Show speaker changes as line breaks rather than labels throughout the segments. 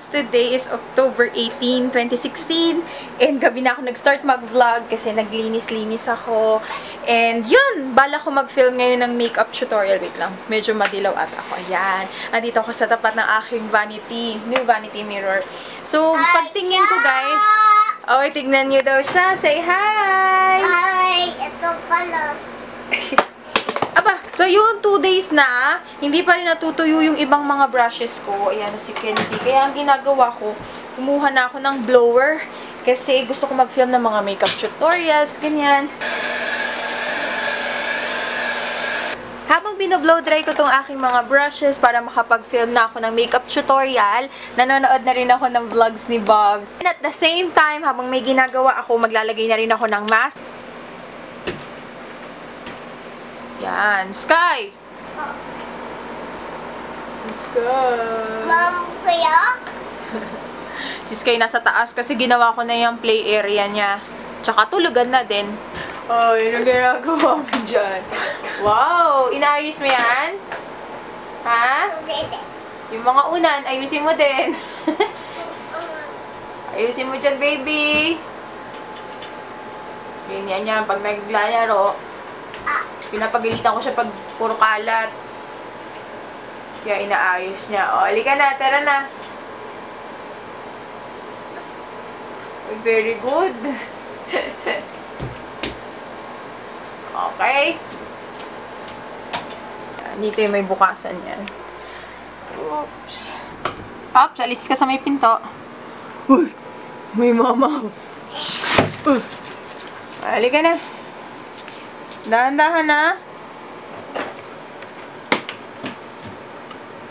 Loves! Today is October 18, 2016. And gabi na ako nag-start mag-vlog kasi naglinis-linis ako. And yun, bala ko mag-film ngayon ng makeup tutorial. Wait lang, medyo madilaw at ako. Ayan. Andito ako sa tapat ng aking new vanity mirror. So, pagtingin ko guys, tignan nyo daw siya. Say hi!
Hi! Ito pala.
Aba, so yun, 2 days na, hindi pa rin natutuyo yung ibang mga brushes ko. Ayan, as you can see. Kaya ang ginagawa ko, kumuha na ako ng blower. Kasi gusto ko mag-film ng mga makeup tutorials, ganyan. Habang binoblow dry ko tong aking mga brushes para makapag-film na ako ng makeup tutorial, nanonood na rin ako ng vlogs ni Bobs. And at the same time, habang may ginagawa ako, maglalagay na rin ako ng mask. Yan. Sky! Sky!
Ma'am, kaya?
Si Sky nasa taas kasi ginawa ko na yung play area niya. Tsaka tulugan na din. Ay, ano ginagawa mo dyan? Wow! Inaayos mo yan? Ha? Yung mga unan, ayusin mo din. Ayusin mo dyan, baby. Ganyan yan, pag naglalaro. Pinapagalitan ko siya pag puro kalat. Kaya inaayos niya. O, halika na, tara na. Very good. Okay. Dito yung may bukasan yan. Oops. Oops, alis ka sa may pinto. Uy! May mama. Halika na. Dahan-dahan na.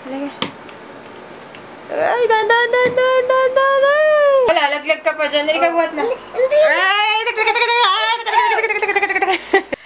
Halika. Ay, dahan-dahan. Wala, laglag ka pa dyan. Hindi ka buhat na. Ay,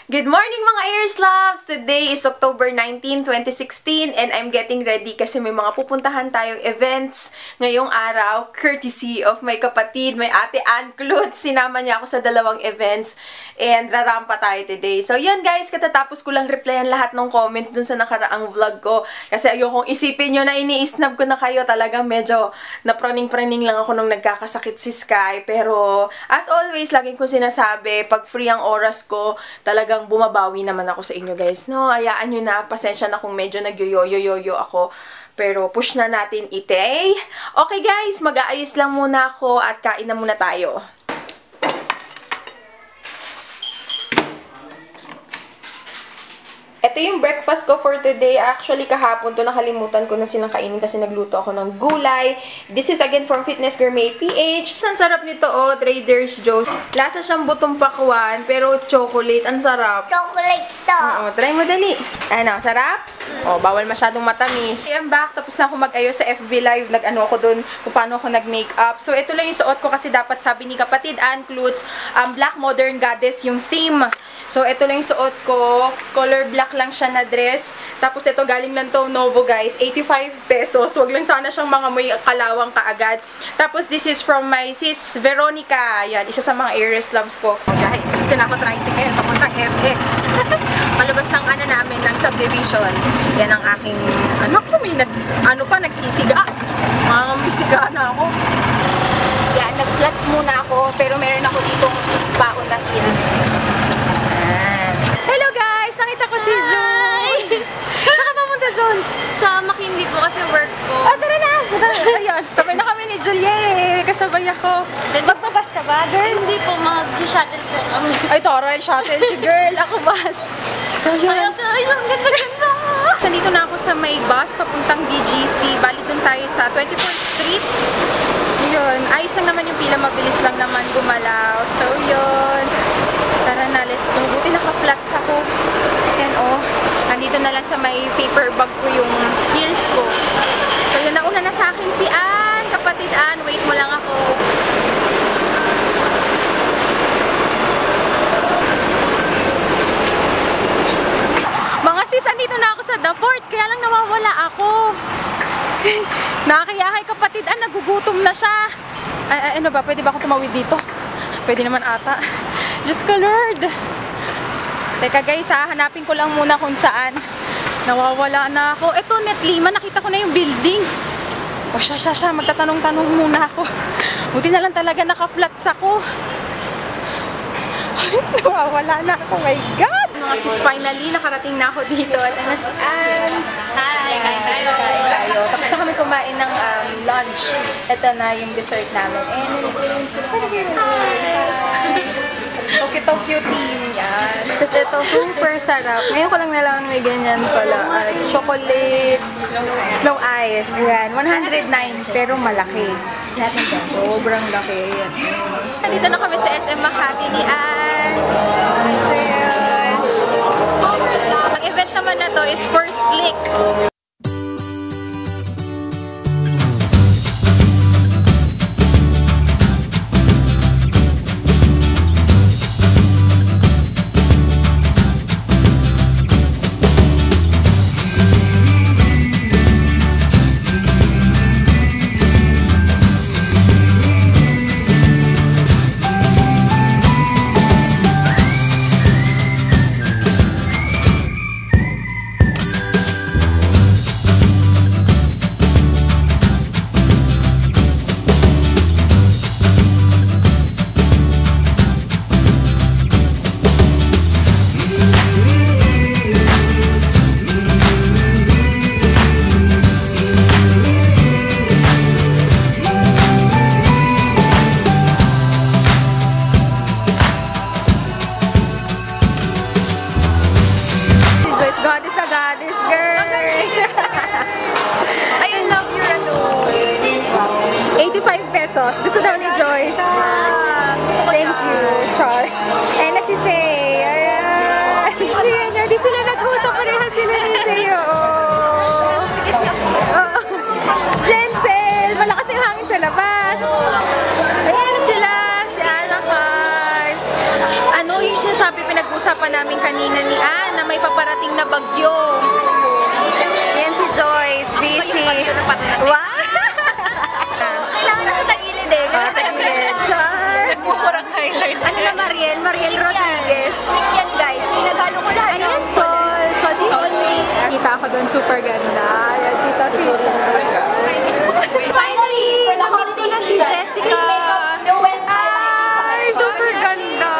good morning mga Ears Loves! Today is October 19, 2016 and I'm getting ready kasi may mga pupuntahan tayong events ngayong araw courtesy of my kapatid, my ate Ann Clute. Sinama niya ako sa dalawang events and rarampa tayo today. So yun guys, katatapos ko lang replyan lahat ng comments dun sa nakaraang vlog ko kasi ayokong isipin nyo na ini-snub ko na kayo. Talagang medyo napraning-praning lang ako nung nagkakasakit si Sky. Pero as always, laging ko sinasabi, pag free ang oras ko, talagang bumabawi naman ako sa inyo guys. No, hayaan nyo na. Pasensya na kung medyo nagyoyoyo ako. Pero push na natin ite. Okay guys, mag-aayos lang muna ako at kain na muna tayo. Ito yung breakfast ko for today. Actually, kahapon to nakalimutan ko na silang kainin kasi nagluto ako ng gulay. This is again from Fitness Gourmet PH. Ang sarap nito, Trader's Joe's. Lasa siyang butong pakwan, pero chocolate. Ang sarap.
Chocolate to.
Oo, try mo dali. Ano, sarap? Bawal masyadong matamis. I'm back. Tapos na ako mag-ayos sa FB Live. Nag-ano ako dun kung paano ako nag-makeup. So, ito lang yung suot ko kasi dapat sabi ni kapatid Ann Clute, Black Modern Goddess yung theme. So, ito lang yung suot ko. Color black lang siya na dress. Tapos, ito galing lang to Novo, guys. 85 pesos. Huwag lang sana siyang mga may kalawang kaagad. Tapos, this is from my sis, Veronica. Yan, isa sa mga Ears Loves ko. Guys, dito na ako tricycle. Papuntang FX. Palabas ng namin, ng subdivision. Yan ang aking, may nagsisiga. Mamisiga na ako. Yan, nag-flats muna ako. Pero meron ako ditong baon na heels. Hello guys! Nakita ko si June! Saan ka pamunta, June?
Sa McKinley po kasi work ko.
Tara na! Ayan, sabay na kami ni Julie. Kasabay ako. Magbabas ka ba, girl?
Hindi po, mag-shuttle po kami.
Ay, taray, shuttle si girl. Ako bus. So, yun.
Ay, ang ganda-ganda!
Nandito na ako sa may bus, papuntang BGC. Bali dun tayo sa 24th Street. So, yun. Ayos lang naman yung pila. Mabilis lang naman gumalaw. So, yun. Tara na, let's go. Buti naka-flats ako. Ayan, nandito na lang sa may paper bag ko yung heels ko. So, yun, nauna na sa akin si Ann. Kapatid Ann, wait mo lang ako. Mga sis, nandito na ako sa The Fort. Kaya lang nawawala ako. Nakakaya kay kapatid Ann, nagugutom na siya. Ano ba, pwede ba ako tumawid dito? Pwede naman ata. Diyos ko, Lord. Teka guys, hanapin ko lang muna kung saan. Nawawala na ako. Eto, Net Lima, nakita ko na yung building. O siya, magtatanong-tanong muna ako. Buti na lang talaga naka-flats ako. Nawawala na ako, my God! Mga sis, finally, nakarating na ako dito. At ano si Ann? Hi! Kain tayo. Tapos na kami kumain ng lunch. Ito na yung dessert namin. And, Tokyo team yan. Tapos ito, super sarap. Ngayon ko lang nalaman may ganyan pala. Chocolate, snow ice. Ayan, 109 pero malaki. Sobrang laki. Nandito na kami sa SM Makati ni Ann. So yun. Ang event naman na to is for Slick. Gusto daw ni Joyce. Thank you, Char. And na si Say. Ayan. Ayan, di sila nag-usap. Parehas sila ni Say. Jensel! Malakas yung hangin sa labas. Ayan sila. Si Anakai. Ano yung sinasabi pinag-usapan namin kanina ni Ann na may paparating na bagyo. Ayan si Joyce. Busy. Wow! Ano na Mariel? Mariel Rodriguez.
Sweet yan guys. Pinagalo ko lahat.
Ano yan? Sol. Kita ako doon. Super ganda. Ayan, kita finally, na-meet ko na si Jessica. Ay, super ganda.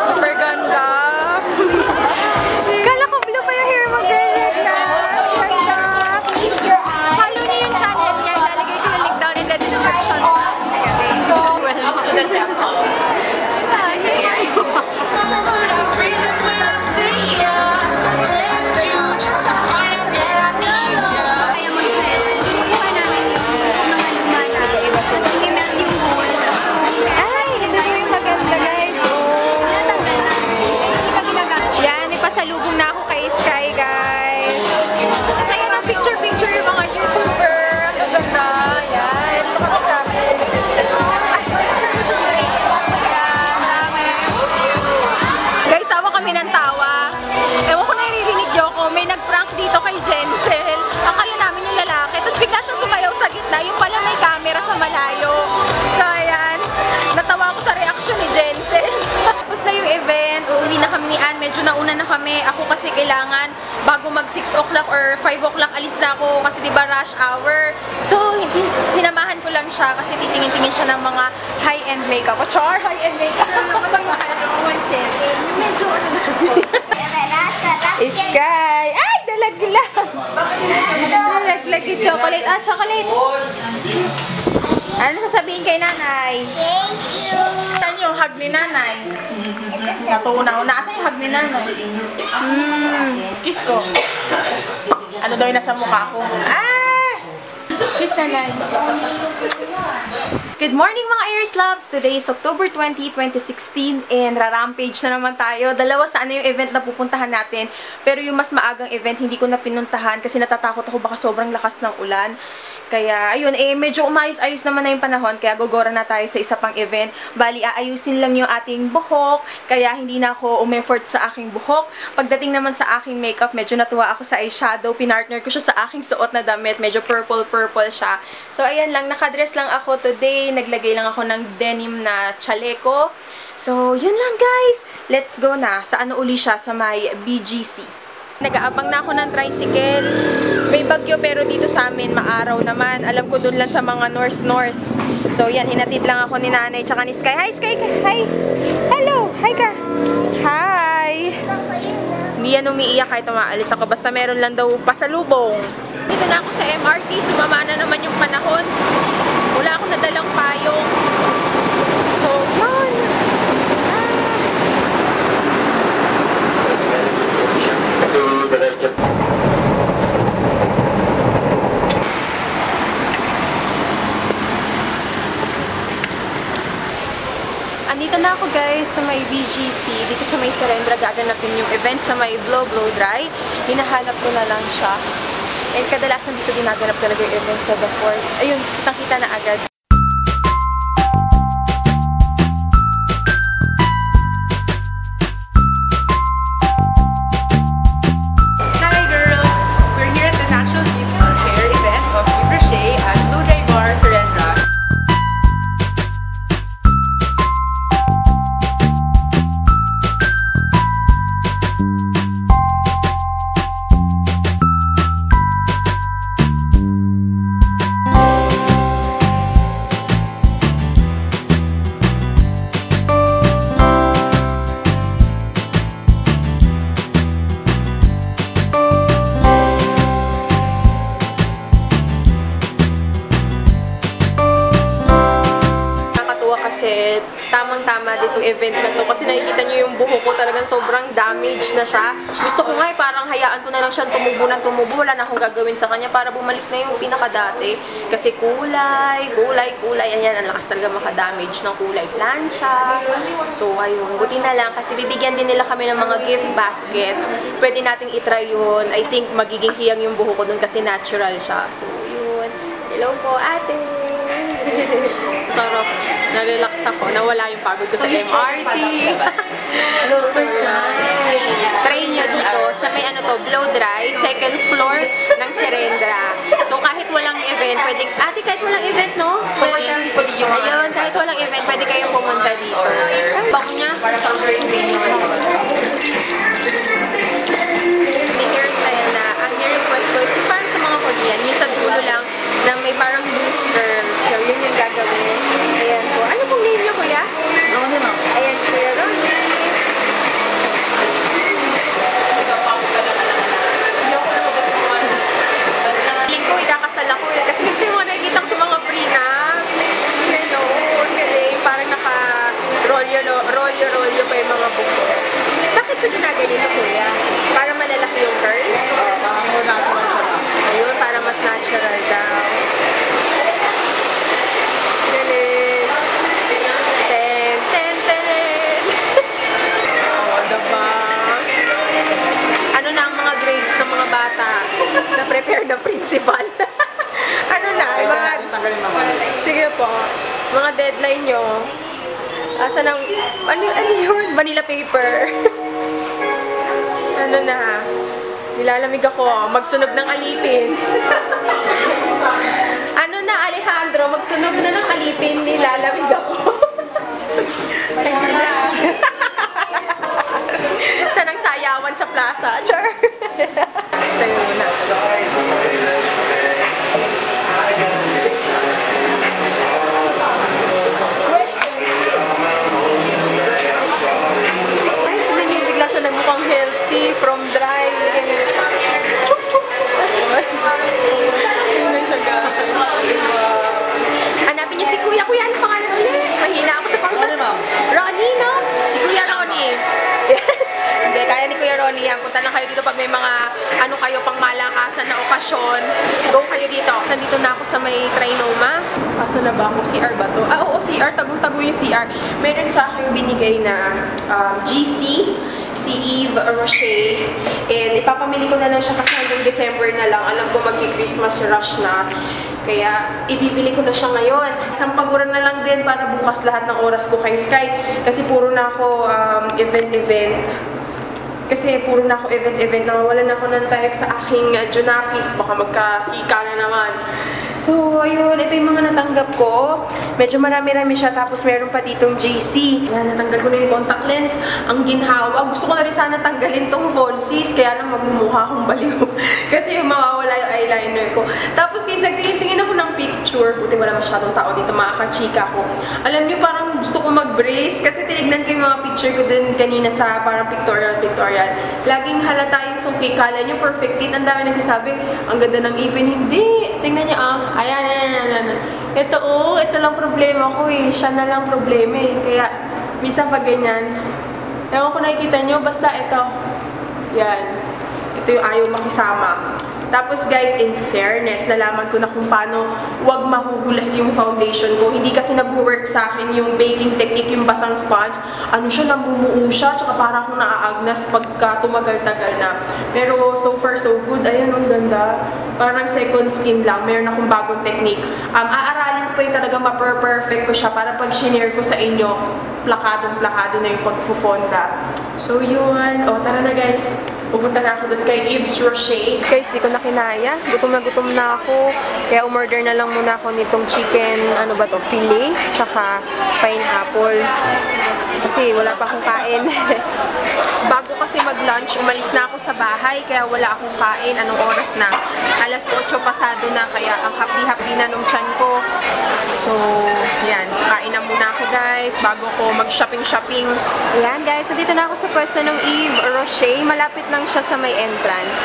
Super ganda. Kala ko blue pa yung hair mo, girl. Ganda. Follow niyo yung channel niya. Ilalagay ko yung link down in the description box. Welcome to the temple. Pasalubong na ako kay Sky, guys. Kasi ayun ang picture-picture yung mga YouTuber. Ang ganda. Yan. Ito kami sa amin. Guys, tawa kami ng tawa. Ewan ko naririnig nyo ko. May nag-prank dito kay Jensel. Akala namin yung lalaki. Tapos bigla siya sumayaw sa gitna. Yung pala may camera sa malayo. So, ayan. Natawa ko sa reaction ni Jensel. Tapos na yung event. Uuwi na kami ni Ann. Medyo nauna na kami. Ako kasi kailangan bago mag 6 o'clock or 5 o'clock alis na ako kasi diba rush hour. So, sinamahan ko lang siya kasi titingin-tingin siya ng mga high-end makeup. O, char, high-end makeup. Medyo Sky! Ay, dalaglag! Dalaglag yung chocolate. Ah, chocolate! Ano sasabihin kay nanay?
Thank you.
Saan yung hug ni nanay? Natunaw na. Saan yung hug ni nanay? Kiss ko. Ano daw yung nasa mukha ko? Ah! Kiss nanay. Good morning mga Aries Loves! Today is October 20, 2016 and ra-rampage na naman tayo. Dalawa sana yung event na pupuntahan natin pero yung mas maagang event hindi ko na pinuntahan kasi natatakot ako baka sobrang lakas ng ulan. Kaya, ayun, medyo umayos-ayos naman na yung panahon, kaya gogora na tayo sa isa pang event. Bali, aayusin lang yung ating buhok, kaya hindi na ako umeffort sa aking buhok. Pagdating naman sa aking makeup, medyo natuwa ako sa eyeshadow. Pinartner ko siya sa aking suot na damit, medyo purple-purple siya. So, ayan lang, nakadress lang ako today. Naglagay lang ako ng denim na chaleco. So, yun lang guys. Let's go na. Sa ano uli siya? Sa may BGC. Nag-aabang na ako ng tricycle. May bagyo pero dito sa sa amin, maaraw naman. Alam ko doon lang sa mga north. So, yan, hinatid lang ako ni nanay tsaka ni Sky. Hi, Sky! Hi! Hello! Hi ka! Hi! Hindi yan umiiyak kahit umaalis ako. Basta meron lang daw pasalubong. Dito na ako sa MRT. Sumama na naman yung panahon. Wala akong nadalang payong. So, yun. Andito na ako guys sa may BGC, dito sa may Serendra, gaganapin yung event sa may Blow Dry. Hinahanap ko na lang siya. And kadalasan dito ginaganap talaga yung event sa The Fort. Ayun, kitang-kita na agad. Hi girls! We're here at the National Beautiful Hair event of Yves Rocher at Blue Dry Bar, Serendra. Kasi tamang-tama ditong event na to. Kasi nakikita nyo yung buhok ko, talagang sobrang damage na siya. Gusto ko nga parang hayaan ko na lang siyang tumubo ng tumubo. Wala na akong gagawin sa kanya para bumalik na yung pinakadati. Kasi kulay. Ayan, ang lakas talaga makadamage ng kulay plancha. So, ayun. Buti na lang kasi bibigyan din nila kami ng mga gift basket. Pwede nating itry yun. I think magiging hiyang yung buhok ko dun kasi natural siya. So, yun. Hello po, ate! Sarap. Na-relax ako. Nawala yung pagod ko sa MRT. First time. Try nyo dito sa may Blow Dry, second floor ng Serendra. So kahit walang event, pwede, ate kahit walang event, no? Ayun, kahit walang event, pwede kayong pumunta dito. Ang bango niya. May hairstyle na, ang ni-request ko is parang sa mga Korean, yung sa dulo lang, na may parang loose curls. So, yun yung gagawin. Ayan po. Ano pong name niyo, kuya? Ayan, si Kuya Ronnie. Piling ko, ikakasal ako eh. Kasi hindi mo nakikita ko sa mga pre-nap. Hello, galing. Parang naka-rolyo pa yung mga buko. Bakit siya ginaganito, kuya? Para malalaki yung curls? Ayun, para mas natural daw. Galing. Ten. Oh, diba? Ano na ang mga grades ng mga bata na prepare na principal? Ano na? Sige po. Mga deadline nyo. Asa ng... Ano yun? Vanilla paper. Ano na? Nilalamig ako. Magsunog ng alipin. Ano na, Alejandro? Magsunog na ng alipin. Nilalamig ako. Ayun na. Saan ang sayawan sa plaza? Char! Tayo muna. Guys, bigla siya nagmukhang healthy from dry. Hanapin niyo si Kuya. Kuya, ano pangalan ulit? Mahina ako sa pangalan. Ronnie, no? Si Kuya Ronnie. Yes. Hindi, kaya ni Kuya Ronnie yan. Punta lang kayo dito pag may mga ano kayo pang malakasan na okasyon. Go kayo dito. Nandito na ako sa may Trinoma. Asa na ba ako? CR ba to? Ah, oo, CR. Tagong-tago yung CR. Meron sa akin binigay na GC. Si Yves Rocher. And ipapamili ko na lang siya kasi hanggang December na lang. Alam ko magki-Christmas rush na. Kaya ibibili ko na siya ngayon. Isang paguran na lang din para bukas lahat ng oras ko kay Sky. Kasi puro na ako event. Kasi puro na ako event. Nawawalan na ako ng time sa aking Junakis. Baka magkahika na naman. So, ayun, ito yung mga natanggap ko. Medyo marami-rami siya, tapos meron pa ditong JC. Ayan, natanggal ko na yung contact lens. Ang ginhawa. Gusto ko na rin sana tanggalin tong falsies, kaya lang magmumukha akong baliw. Kasi mawawala yung eyeliner ko. Tapos guys, nagtingin-tingin ako ng picture. Buti wala masyadong tao dito, mga kachika ko. Alam niyo, parang gusto ko mag-brace kasi tinignan ko yung mga picture ko din kanina sa parang pictorial. Laging halata yung suki. Kala niyo perfect teeth. Ang dami nagsasabi, ang ganda ng ipin. Hindi. Tingnan niyo, ayan. Ito lang problema ko eh. Siya na lang problema eh. Kaya, minsan pag ganyan, ewan ko nakikita niyo, basta ito. Yan. Ito yung ayaw makisama. Tapos guys, in fairness, nalaman ko na kung paano wag mahuhulas yung foundation ko. Hindi kasi nag-work sa akin yung baking technique, yung basang sponge. Ano siya, namumuo siya, tsaka para akong naaagnas pagka tumagal-tagal na. Pero so far, so good. Ayan, ang ganda. Parang second skin lang. Meron akong bagong technique. Aaralin ko pa yung talaga ma-perfect ko siya para pag shinare ko sa inyo, plakadong-plakado na yung pagpufonda. So yun. O, tara na guys. Pupunta na ako doon kay Yves Rocher. Guys, di ko na kinaya. Gutom na ako. Kaya umorder na lang muna ako nitong chicken, ano ba to, filet, tsaka pineapple. Kasi wala pa akong kain. Bago kasi mag-lunch, umalis na ako sa bahay, kaya wala akong kain. Anong oras na? Alas 8 pasado na, kaya ang happy-happy na nung tiyan ko. So, yan. Kain na muna ako guys, bago ko mag-shopping. Ayan guys, nandito na ako sa pwesto ng Yves Rocher. Malapit lang siya sa may entrance.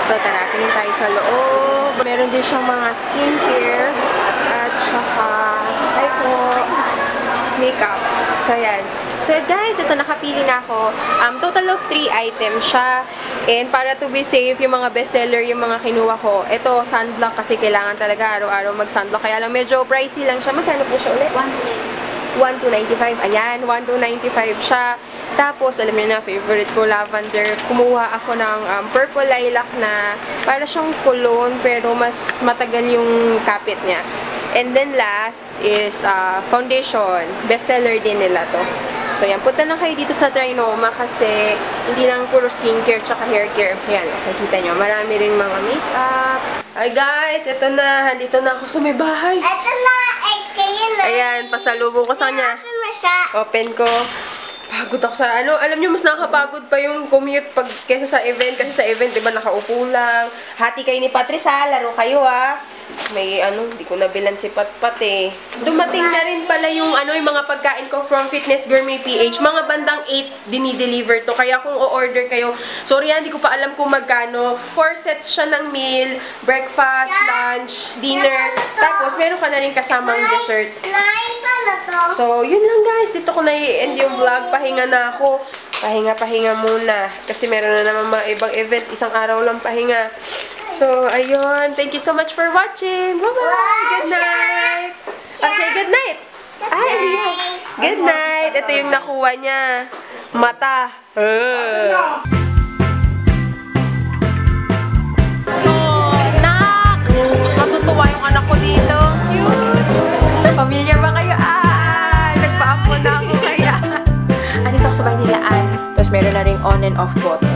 So, tara, tingin tayo sa loob. Meron din siyang mga skincare at saka, makeup. So, yan. So, guys, ito nakapili na ako. Total of 3 items siya. And para to be safe, yung mga bestseller, yung mga kinuha ko. Ito, sunblock kasi kailangan talaga araw-araw mag-sunblock. Kaya lang medyo pricey lang siya. Magkano po siya ulit? 1,295. Ayan, 1,295 siya. Tapos, alam niyo na, favorite ko, lavender. Kumuha ako ng purple lilac na para siyang cologne, pero mas matagal yung kapit niya. And then last is foundation. Bestseller din nila to. So, yan. Punta lang kayo dito sa Trinoma kasi hindi lang puro skincare tsaka hair care. Yan, nakikita nyo. Marami rin mga makeup. Hi guys, ito na. Dito na ako sa may bahay.
Ito na, kayo na.
Ayan, pasalubong ko sa kanya.
Open mo siya.
Open ko. Pagod ako sa ano. Alam nyo, mas nakakapagod pa yung commute kesa sa event. Kasi sa event, diba, nakaupo lang. Hati kayo ni Patrice, laro kayo, May hindi ko nabilan si Patpat eh. Dumating na rin pala yung yung mga pagkain ko from Fitness Gourmet PH. Mga bandang 8 dinideliver to. Kaya kung o-order kayo, sorry hindi ko pa alam kung magkano. 4 sets siya ng meal, breakfast, lunch, dinner. Tapos meron ka na rin kasamang dessert.
Ito na to.
So, yun lang guys. Dito ko na i-end yung vlog. Pahinga na ako. Pahinga muna. Kasi meron na naman mga ibang event. Isang araw lang pahinga. So, ayun. Thank you so much for watching. Bye-bye. Good night. Say good night. Good night. Ito yung nakuha niya. Mata. Nak! Matutuwa yung anak ko dito. Familiar ba kayo? Nagpa-up na ako kaya. Andito ako sa bahay nila, Tapos meron na ring on and off button.